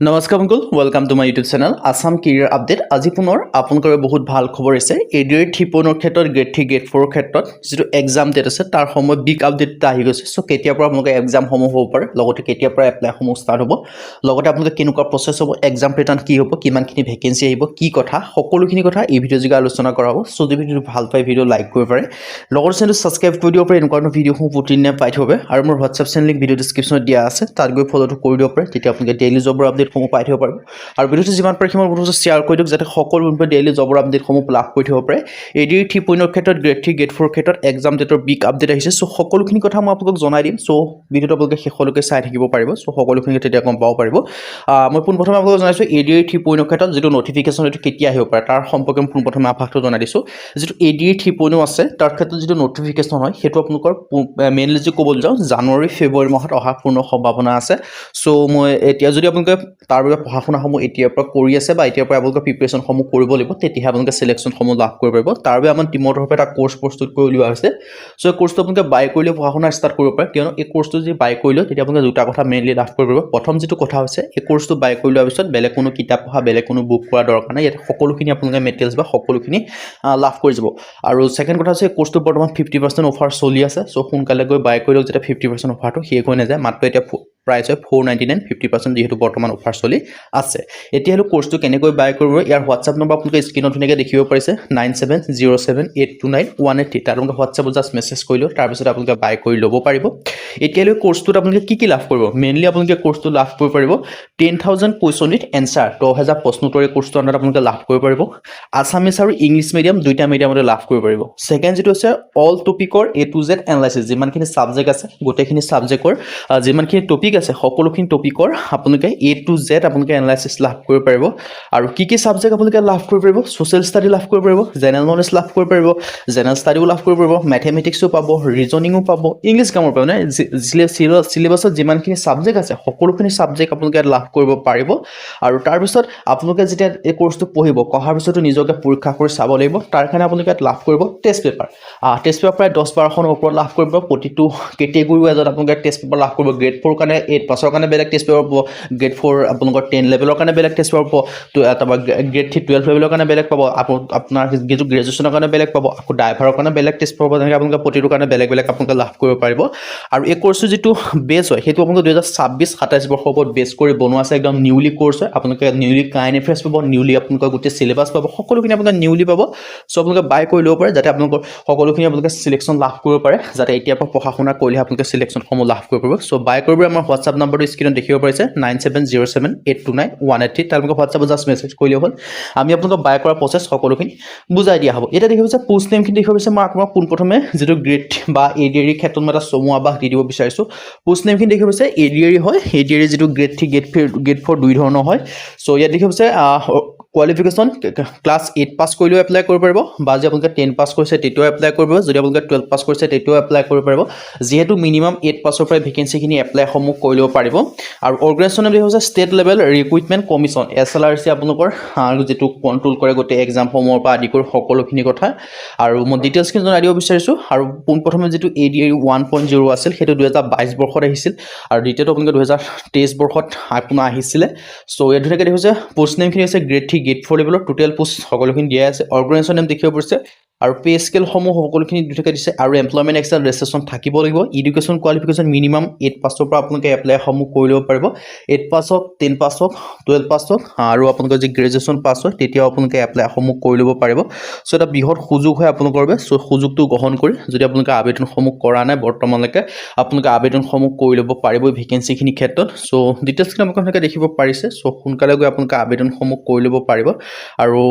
নমস্কাৰ বন্ধুসকল, welcome to my YouTube channel Assam career update. আজি পুনৰ আপোনালোকৰ বহুত ভাল খবৰ আছে। এডিআৰ 3.0 ক্ষেত্ৰত গ্ৰেড 3 গ্ৰেড 4 ক্ষেত্ৰত যিটো এক্সাম ডেট আছে তাৰ সময় বিগ আপডেট এটা আহি গৈছে। চ' কেতিয়াৰ পৰা আপোনালোকে এক্সামসমূহ হ'ব পাৰে, লগতে কেতিয়াৰ পৰা এপ্লাইসমূহ ষ্টাৰ্ট হ'ব, লগতে আপোনালোকে কেনেকুৱা প্ৰচেছ হ'ব, এক্সাম পেটাৰ্ণ কি হ'ব, কিমানখিনি ভেকেঞ্চি আহিব, কি কথা, সকলোখিনি কথা এই ভিডিঅ' যোগে আলোচনা কৰা হ'ব। চ' যদি ভিডিঅ'টো ভাল পায় ভিডিঅ' লাইক কৰিব পাৰে, লগতে চেনেলটো ছাবস্ক্ৰাইব কৰি দিব পাৰে এনেকুৱা ধৰণৰ ভিডিঅ'সমূহ প্ৰতিদিনে পাই থাকিব পাৰে। আৰু মোৰ হোৱাটছআপ চেনেল লিংক ভিডিঅ' ডিছক্ৰিপশ্যনত দিয়া আছে, তাত গৈ ফ'ল'টো কৰি দিব পাৰে, তেতিয়া আপোনালোকে ডেইলি জবৰ আপডেটসমূহ পাই থাকিব পাৰিব। আৰু ভিডিঅ'টো যিমান পাৰে সিমান বন্ধু শ্বেয়াৰ কৰি দিয়ক, যাতে সকলো বন্ধুৱে ডেইলি জবৰ আপডেটসমূহ লাভ কৰি থাকিব পাৰে। এডিআৰ 3.0 ক্ষেত্ৰত গ্ৰেড 3 গ্ৰেড 4 ক্ষেত্ৰত এক্সাম ডেটৰ বিগ আপডেট আহিছে। চ' সকলোখিনি কথা মই আপোনালোকক জনাই দিম। চ' ভিডিঅ'টো আপোনালোকে শেষলৈকে চাই থাকিব পাৰিব। চ' সকলোখিনি তেতিয়া গম পাব পাৰিব। মই পোনপ্ৰথমে আপোনালোকক জনাইছোঁ এডিআৰ 3.0 ক্ষেত্ৰত যিটো নটিফিকেশ্যন এইটো কেতিয়া আহিব পাৰে তাৰ সম্পৰ্কে মই পোনপ্ৰথমে আভাসটো জনাই দিছোঁ। যিটো এডিআৰ 3.0 আছে তাৰ ক্ষেত্ৰত যিটো নটিফিকেশ্যন হয় সেইটো আপোনালোকৰ মেইনলি যদি ক'বলৈ যাওঁ জানুৱাৰী ফেব্ৰুৱাৰী মাহত অহাৰ পূৰ্ণ সম্ভাৱনা আছে। চ' মই এতিয়া যদি আপোনালোকে তাৰ বাবে পঢ়া শুনাসমূহ এতিয়াৰ পৰা কৰি আছে বা এতিয়াৰ পৰা আপোনালোকে প্ৰিপেৰেশ্যনসমূহ কৰিব লাগিব, তেতিয়াহে আপোনালোকে চিলেকশ্যনসমূহ লাভ কৰিব পাৰিব। তাৰ বাবে আমাৰ টিমৰ তৰফে এটা কোৰ্চ প্ৰস্তুত কৰি উলিওৱা হৈছে। চ' এই কোৰ্চটো আপোনালোকে বাই কৰিলে পঢ়া শুনা ষ্টাৰ্ট কৰিব পাৰে, কিয়নো এই কোৰ্চটো যদি বাই কৰি লয় তেতিয়া আপোনালোকে দুটা কথা মেইনলি লাভ কৰিব পাৰিব। প্ৰথম যিটো কথা হৈছে এই কোৰ্চটো বাই কৰি লোৱাৰ পিছত বেলেগ কোনো কিতাপ পঢ়া, বেলেগ কোনো বুক পঢ়া দৰকাৰ নাই। ইয়াত সকলোখিনি আপোনালোকে মেটেৰিয়েলছ বা সকলোখিনি লাভ কৰি যাব। আৰু ছেকেণ্ড কথা হৈছে এই কোৰ্চটো বৰ্তমান 50% অফাৰ চলি আছে। চ' সোনকালে গৈ বাই কৰি লওক, যেতিয়া 50% অফাৰটো শেষ হৈ নাযায়। মাত্ৰ এতিয়া প্ৰাইচ হয় 499, 50% যিহেতু বৰ্তমান অফাৰ চলি আছে। এতিয়া হ'লে কোৰ্চটো কেনেকৈ বাই কৰিব, ইয়াৰ হোৱাটছআপ নম্বৰ আপোনালোকে স্ক্ৰীনত ধুনীয়াকৈ দেখিব পাৰিছে 9707829183। তাত আপোনালোকে হোৱাটছআপত জাষ্ট মেছেজ কৰিলেও তাৰপিছত আপোনালোকে বাই কৰি ল'ব পাৰিব। এতিয়ালৈ কোৰ্চটোত আপোনালোকে কি লাভ কৰিব, মেইনলি আপোনালোকে কোৰ্চটো লাভ কৰিব পাৰিব 10,000 কুৱেশ্যন উইথ এনচাৰ, 10,000 প্ৰশ্নোত্তৰ এই কোৰ্চটোৰ আণ্ডাৰত আপোনালোকে লাভ কৰিব পাৰিব। আছামিছ আৰু ইংলিছ মিডিয়াম দুইটা মিডিয়ামতে লাভ কৰিব পাৰিব। ছেকেণ্ড যিটো হৈছে অল টপিকৰ A to Z এনালাইচিছ, যিমানখিনি ছাবজেক্ট আছে গোটেইখিনি ছাবজেক্টৰ যিমানখিনি টপিক আছে সকলোখিনি টপিকৰ আপোনালোকে A to Z আপোনালোকে এনালাইচিছ লাভ কৰিব পাৰিব। আৰু কি ছাবজেক্ট আপোনালোকে লাভ কৰিব পাৰিব, ছ'চিয়েল ষ্টাডি লাভ কৰিব পাৰিব, জেনেৰেল নলেজ লাভ কৰিব পাৰিব, জেনেৰেল ষ্টাডিও লাভ কৰিব পাৰিব, মেথমেটিক্সো পাব, ৰিজনিঙো পাব, ইংলিছ গ্ৰামাৰ পাব, মানে চিলেবাছত যিমানখিনি ছাবজেক্ট আছে সকলোখিনি ছাবজেক্ট আপোনালোকে লাভ কৰিব পাৰিব। আৰু তাৰপিছত আপোনালোকে যেতিয়া এই কোৰ্চটো পঢ়াৰ পিছতো নিজকে পৰীক্ষা কৰি চাব লাগিব। তাৰ কাৰণে আপোনালোকে লাভ কৰিব টেষ্ট পেপাৰ। টেষ্ট পেপাৰ প্ৰায় 10-12খনৰ ওপৰত লাভ কৰিব। প্ৰতিটো কেটেগৰী ৱাইজত আপোনালোকে টেষ্ট পেপাৰ লাভ কৰিব। গ্ৰেড 4 কাৰণে 8 পাছৰ কাৰণে বেলেগ টেষ্ট পেপাৰ পাব, গ্ৰেড 4 আপোনালোকৰ 10 লেভেলৰ কাৰণে বেলেগ টেষ্ট পেপাৰ পাব, তাৰপৰা গ্ৰেড 3 12 লেভেলৰ কাৰণে বেলেগ পাব, আপোনাৰ যিটো গ্ৰেজুৱেশ্যনৰ কাৰণে বেলেগ পাব, আকৌ ড্ৰাইভাৰৰ কাৰণে বেলেগ টেষ্ট পাব। তেনেকৈ আপোনালোকে প্ৰতিটো কাৰণে বেলেগ বেলেগ আপোনালোকে লাভ কৰিব পাৰিব। আৰু এই কোৰ্চটো যিটো বেছ হয় সেইটো আপোনালোকে 2026-27 বৰ্ষৰ ওপৰত বেছ কৰি বনোৱা আছে। একদম নিউলি কোৰ্চ হয়। আপোনালোকে নিউলি কাৰেণ্ট এফেয়াৰ্ছ পাব, নিউলি আপোনালোকৰ গোটেই চিলেবাছ পাব, সকলোখিনি আপোনালোকে নিউলি পাব। চ' আপোনালোকে বাই কৰি ল'ব পাৰে, যাতে আপোনালোকৰ সকলোখিনি আপোনালোকে চিলেকশ্যন লাভ কৰিব পাৰে, যাতে এতিয়াৰ পৰা পঢ়া শুনা কৰিলেহে আপোনালোকে চিলেকশ্যনসমূহ লাভ কৰিব পাৰিব। চ' বাই কৰিবলৈ আমাৰ হোৱাটছআপ নম্বৰটো স্ক্ৰীনত দেখিব পাৰিছে 9707829183। তেওঁলোকে হোৱাটছআপত জাষ্ট মেছেজ কৰিলেও হ'ল, আমি আপোনালোকক বাই কৰাৰ প্ৰচেছ সকলোখিনি বুজাই দিয়া হ'ব। এতিয়া দেখিব হৈছে পোষ্ট নেমখিনি দেখিব পাৰিছে। মই আপোনাক পোনপ্ৰথমে যিটো গ্ৰেড বা এডিআৰ ক্ষেত্ৰত মই এটা চমু আভাস দি দিব বিচাৰিছোঁ। পোষ্ট নেমখিনি দেখিব পাৰিছে এডিআৰ হয়। এডিআৰ যিটো গ্ৰেড 3 গ্ৰেড 4 দুই ধৰণৰ হয়। চ' ইয়াত দেখিব পাৰিছে কোৱালিফিকেশ্যন ক্লাছ 8 পাছ কৰিলেও এপ্লাই কৰিব পাৰিব, বা যদি আপোনালোকে 10 পাছ কৰিছে তেতিয়াও এপ্লাই কৰিব পাৰিব, যদি আপোনালোকে 12 পাছ কৰিছে তেতিয়াও এপ্লাই কৰিব পাৰিব। যিহেতু মিনিমাম 8 পাছৰ পৰা ভেকেঞ্চিখিনি এপ্লাইসমূহ কৰি ল'ব পাৰিব। আৰু অৰ্গেনাইজেশ্যন বুলি হৈছে state level recruitment commission, SLRC আপোনালোকৰ যিটো কণ্ট্ৰল কৰে গোটেই এক্সামসমূহৰ পৰা আদি কৰি সকলোখিনি কথা। আৰু মই ডিটেইলছখিনি জনাই দিব বিচাৰিছোঁ। আৰু পোনপ্ৰথমে যিটো এডিআৰ 1.0 আছিল সেইটো 2022 বৰ্ষত আহিছিল, আৰু দ্বিতীয়টো আপোনালোকে 2023 বৰ্ষত আপোনাৰ আহিছিলে। চ' ইয়াত ধুনীয়াকৈ দেখিছে পোষ্ট নেমখিনি হৈছে গ্ৰেড 3 গ্ৰেড 4 লেভেলৰ টোটেল পোষ্ট সকলোখিনি দিয়া আছে। অৰ্গেনাইজেশ্যন নেম দেখিব পাৰিছে, আৰু পে স্কেলসমূহ সকলোখিনি ধুনীয়াকৈ দিছে। আৰু এমপ্লয়মেণ্ট এক্সেল ৰেজিষ্ট্ৰেশ্যন থাকিব লাগিব। এডুকেশ্যন কোৱালিফিকেশ্যন মিনিমাম 8 পাছৰ পৰা আপোনালোকে এপ্লাইসমূহ কৰি ল'ব পাৰিব। 8 পাছ হওক, 10 পাছ হওক, 12 পাছ হওক, আৰু আপোনালোকৰ যি গ্ৰেজুৱেশ্যন পাছ হয় তেতিয়াও আপোনালোকে এপ্লাইসমূহ কৰি ল'ব পাৰিব। চ' এটা বৃহৎ সুযোগ হয় আপোনালোকৰ বাবে। চ' সুযোগটো গ্ৰহণ কৰি যদি আপোনালোকে আবেদনসমূহ কৰা নাই বৰ্তমানলৈকে, আপোনালোকে আবেদনসমূহ কৰি ল'ব পাৰিব ভেকেঞ্চিখিনিৰ ক্ষেত্ৰত। চ' ডিটেইলছখিনি আপোনালোকে সেনেকৈ দেখিব পাৰিছে। চ' সোনকালে গৈ আপোনালোকে আবেদনসমূহ কৰি ল'ব পাৰিব। আৰু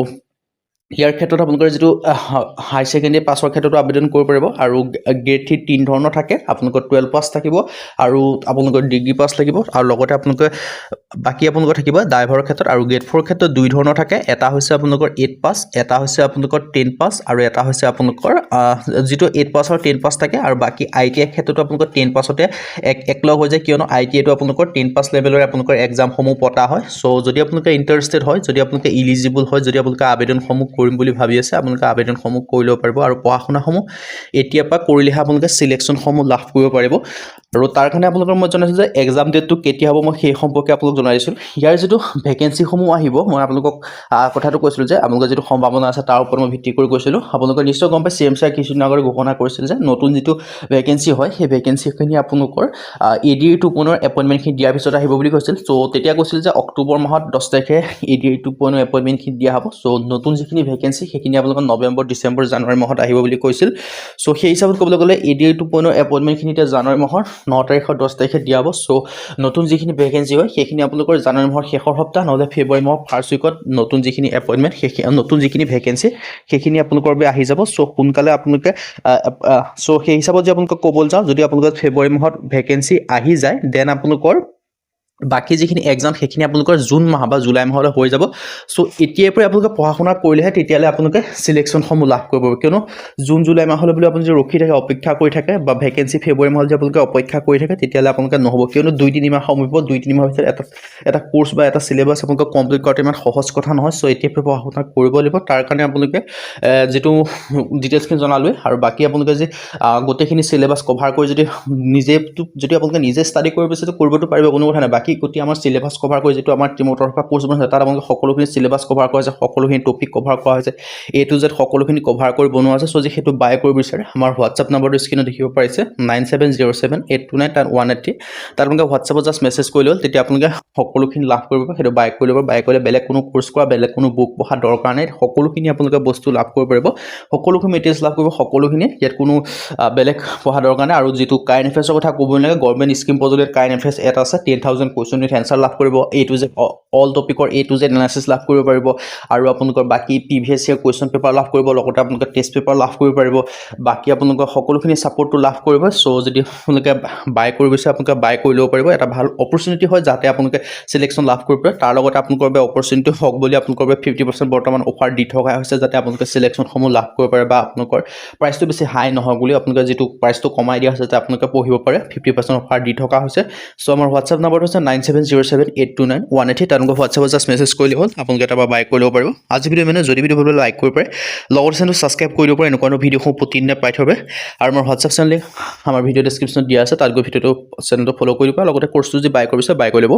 ইয়াৰ ক্ষেত্ৰত আপোনালোকৰ যিটো হাই ছেকেণ্ডেৰী পাছৰ ক্ষেত্ৰতো আবেদন কৰিব পাৰিব। আৰু গ্ৰেড 3 3 ধৰণৰ থাকে, আপোনালোকৰ 12 পাছ থাকিব, আৰু আপোনালোকৰ ডিগ্ৰী পাছ লাগিব, আৰু লগতে আপোনালোকে বাকী আপোনালোকৰ থাকিব ড্ৰাইভাৰৰ ক্ষেত্ৰত। আৰু গ্ৰেড 4 ক্ষেত্ৰত দুই ধৰণৰ থাকে, এটা হৈছে আপোনালোকৰ 8 পাছ, এটা হৈছে আপোনালোকৰ 10 পাছ, আৰু এটা হৈছে আপোনালোকৰ যিটো 8 পাছ আৰু 10 পাছ থাকে। আৰু বাকী ITI ক্ষেত্ৰতো আপোনালোকৰ 10 পাছতে একলগ হৈ যায়, কিয়নো ITIটো আপোনালোকৰ 10 পাছ লেভেলৰ আপোনালোকৰ এক্সামসমূহ পতা হয়। চ' যদি আপোনালোকে ইণ্টাৰেষ্টেড হয়, যদি আপোনালোকে ইলিজিবল হয়, যদি আপোনালোকে আবেদনসমূহ কৰিম বুলি ভাবি আছে আপোনালোকে আবেদনসমূহ কৰি ল'ব পাৰিব আৰু পঢ়া শুনাসমূহ এতিয়াৰ পৰা কৰিলেহে আপোনালোকে চিলেকশ্যনসমূহ লাভ কৰিব পাৰিব আৰু তাৰ কাৰণে আপোনালোকৰ মই জনাইছোঁ যে এক্সাম ডেটটো কেতিয়া হ'ব মই সেই সম্পৰ্কে আপোনালোক জনাই দিছোঁ ইয়াৰ যিটো ভেকেঞ্চিসমূহ আহিব মই আপোনালোকক কথাটো কৈছিলোঁ যে আপোনালোকৰ যিটো সম্ভাৱনা আছে তাৰ ওপৰত মই ভিত্তি কৰি কৈছিলোঁ আপোনালোকে নিশ্চয় গম পাই CM ছাৰে কিছুদিন আগতে ঘোষণা কৰিছিল যে নতুন যিটো ভেকেঞ্চি হয় সেই ভেকেঞ্চিখিনি আপোনালোকৰ ADR 2.0 এপইণ্টমেণ্টখিনি দিয়াৰ পিছত আহিব বুলি কৈছিল চ' তেতিয়া কৈছিল যে অক্টোবৰ মাহত 10 তাৰিখে ADR 2.0 এপইণ্টমেণ্টখিনি দিয়া হ'ব চ' নতুন যিখিনি ভেকেঞ্চি সেইখিনি আপোনালোকৰ নৱেম্বৰ ডিচেম্বৰ জানুৱাৰী মাহত আহিব বুলি কৈছিল চ' সেই হিচাপত ক'বলৈ গ'লে ADR 2.0 এপইণ্টমেণ্টখিনি এতিয়া জানুৱাৰী মাহৰ 9 তাৰিখৰ 10 তাৰিখে দিয়া হ'ব চ' নতুন যিখিনি ভেকেঞ্চি হয় সেইখিনি আপোনালোকৰ জানুৱাৰী মাহৰ শেষৰ সপ্তাহ নহ'লে ফেব্ৰুৱাৰী মাহৰ ফাৰ্ষ্ট উইকত নতুন যিখিনি এপইণ্টমেণ্ট নতুন যিখিনি ভেকেঞ্চি সেইখিনি আপোনালোকৰ বাবে আহি যাব চ' সোনকালে আপোনালোকে চ' সেই হিচাপত যে আপোনালোকক ক'বলৈ যাওঁ যদি আপোনালোকৰ ফেব্ৰুৱাৰী মাহত ভেকেঞ্চি আহি যায় দেন আপোনালোকৰ বাকী যিখিনি এক্সাম সেইখিনি আপোনালোকৰ জুন মাহ বা জুলাই মাহলৈ হৈ যাব চ' এতিয়াৰ পৰাই আপোনালোকে পঢ়া শুনা কৰিলেহে তেতিয়ালৈ আপোনালোকে চিলেকশ্যনসমূহ লাভ কৰিব কিয়নো জুন জুলাই মাহলৈ বুলি আপুনি যদি ৰখি থাকে অপেক্ষা কৰি থাকে বা ভেকেঞ্চি ফেব্ৰুৱাৰী মাহত যদি আপোনালোকে অপেক্ষা কৰি থাকে তেতিয়ালৈ আপোনালোকে নহ'ব কিয়নো 2-3 মাহ সময় পাব 2-3 মাহৰ ভিতৰত এটা কোৰ্চ বা এটা চিলেবাছ আপোনালোকে কমপ্লিট কৰাটো ইমান সহজ কথা নহয় চ' এতিয়াৰ পৰাই পঢ়া শুনা কৰিব লাগিব তাৰ কাৰণে আপোনালোকে যিটো ডিটেইলছখিনি জনালোৱে আৰু বাকী আপোনালোকে যে গোটেইখিনি চিলেবাছ কভাৰ কৰি যদি আপোনালোকে নিজে ষ্টাডি কৰিব বিচাৰে কৰিবতো পাৰিব কোনো কথা নাই বাকী গোটেই আমাৰ চিলেবাছ কভাৰ কৰি যিটো আমাৰ টিমৰ তৰফৰ পৰা কোৰ্চ বনাইছে তাত আপোনালোকে সকলোখিনি চিলেবাছ কভাৰ কৰা হৈছে সকলোখিনি টপিক কভাৰ কৰা হৈছে A to Z সকলোখিনি কভাৰ কৰি বনোৱা হৈছে চ' যে সেইটো বাই কৰিব বিচাৰে আমাৰ হোৱাটছআপ নম্বৰটো স্ক্ৰীনত দেখিব পাৰিছে 9707829183 তাত আপোনালোকে হোৱাটছআপত জাষ্ট মেছেজ কৰি ল'ল তেতিয়া আপোনালোকে সকলোখিনি লাভ কৰিব সেইটো বাই কৰি ল'ব বাই কৰিলে বেলেগ কোনো কোৰ্চ কৰা বেলেগ কোনো বুক পঢ়া দৰকাৰ নাই সকলোখিনি আপোনালোকে বস্তু লাভ কৰিব পাৰিব সকলোখিনি মেটেৰিয়েলছ লাভ কৰিব সকলোখিনি ইয়াত কোনো বেলেগ পঢ়া দৰকাৰ নাই আৰু যিটো কাৰেণ্ট এফেয়াৰ্ছৰ কথা ক'বই নালাগে government scheme project current affairs এটা আছে 10,000 কুৱেশ্যন উইথ এনচাৰ লাভ কৰিব A to Z অল টপিকৰ A to Z এনালাইচিছ লাভ কৰিব পাৰিব আৰু আপোনালোকৰ বাকী প্ৰিভিয়াছ ইয়াৰ কুৱেশ্যন পেপাৰ লাভ কৰিব লগতে আপোনালোকে টেষ্ট পেপাৰ লাভ কৰিব পাৰিব বাকী আপোনালোকৰ সকলোখিনি ছাপৰ্টটো লাভ কৰিব চ' যদি আপোনালোকে বাই কৰিব বিচাৰে আপোনালোকে বাই কৰি ল'ব পাৰিব এটা ভাল অপৰচুনিটি হয় যাতে আপোনালোকে চিলেকশ্যন লাভ কৰিব পাৰে তাৰ লগতে আপোনালোকৰ বাবে অপৰচুনিটি হওক বুলি আপোনালোকৰ বাবে 50% বৰ্তমান অফাৰ দি থকা হৈছে যাতে আপোনালোকে চিলেকশ্যনসমূহ লাভ কৰিব পাৰে বা আপোনালোকৰ প্ৰাইচটো বেছি হাই নহওক বুলি আপোনালোকে যিটো প্ৰাইচটো কমাই দিয়া হৈছে যাতে আপোনালোকে পঢ়িব পাৰে 50% অফাৰ দি থকা হৈছে চ' আমাৰ হোৱাটছআপ নম্বৰটো হৈছে 9707829183 তেওঁলোকে হোৱাটছআপত জাষ্ট মেছেজ কৰিলে হ'ল আপোনালোকে তাৰপৰা বাই কৰি ল'ব পাৰিব আজি ভিডিঅ' মানে যদি ভিডিঅ' ভাল লাগে লাইক কৰিব পাৰে লগতে চেনেলটো ছাবস্ক্ৰাইব কৰি দিব পাৰে এনেকুৱা ভিডিঅ'সমূহ প্ৰতিদিনে পাই থ'ব আৰু আমাৰ হোৱাটছআপ চেনেল আমাৰ ভিডিঅ' ডেছক্ৰিপশ্যনত দিয়া আছে তাত গৈ ভিডিঅ'টো চেনেলটো ফ'ল' কৰি দিব লগতে কোৰ্চটো যদি বাই কৰিছে বাই কৰি ল'ব